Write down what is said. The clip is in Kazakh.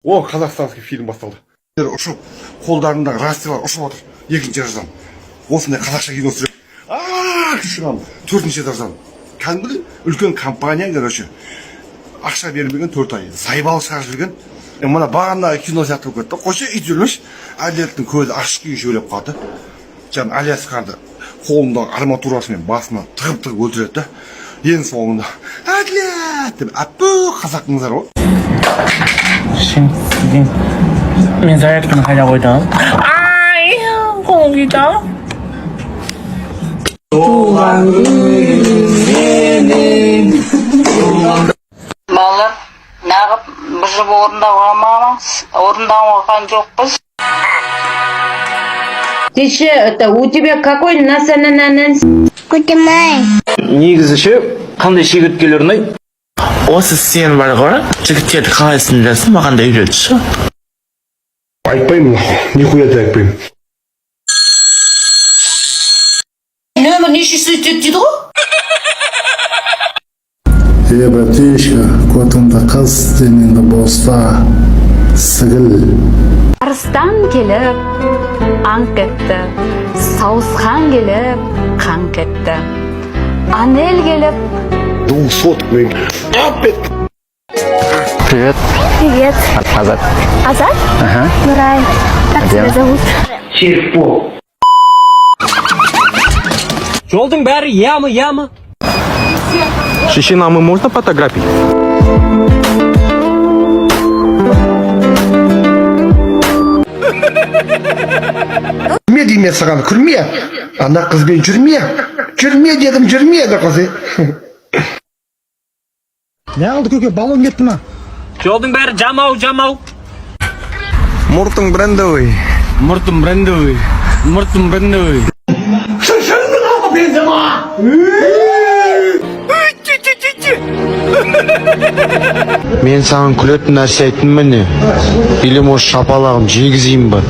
О, қазақстанский фильм басталды. Ұшып, қолдарындағы рациялар ұшып отыр. Екінші этаждан. Осындай қазақша кино түсіріп. Шығам. Төртінші этаждан. Кәдімгі үлкен компания, короче. Ақша бермеген 4 ай. Сайбал шығарып жүрген. Мына бағандағы кино сияқты болып кетті. Қойшы ит жүрмеш. Әділеттің көзі ашық күйі жөлеп қалды. Жаңа Алиясканды қолындағы арматурасымен басына тығып өлтіреді. Ең соңында әділет деп әппі қазақтыңыздар ғой. мен зарядканы қайда қойдым? Ай, қоңғида. Балалар, нағып бұжып орындауған жоқпыз. Тише, это у тебя какой национальность? Күтімай. Негізі қандай шегірткелер ұнайды? Осы сен бар ғой, жігіттерді қалайсың жасын, маған да үйретші. Айтпаймын, нихуя да айтпаймын. Нөмір нешесі дейді ғой? Братишка, котыңды қыз, денеңді боста, сігіл. Арыстан келіп, аң кетті, сауысқан келіп, қан кетті. Анел келіп... 200 блин. Привет. Привет. Азат. Азат? Ага. Нурай. Как тебя зовут? Жолдың бәрі ямы. Шешен, а мы можно фотографии? Жүрме дейме саған, күрме. Ана қызбен жүрме. Жүрме дедім, жүрме еді қызы. Не алды көке, баллон кетті ма? Жолдың бәрі жамау. Мұртың брендовый. Мен саған күлетін нәрсе айттым міне. Или может шапалағын жегізейін ба?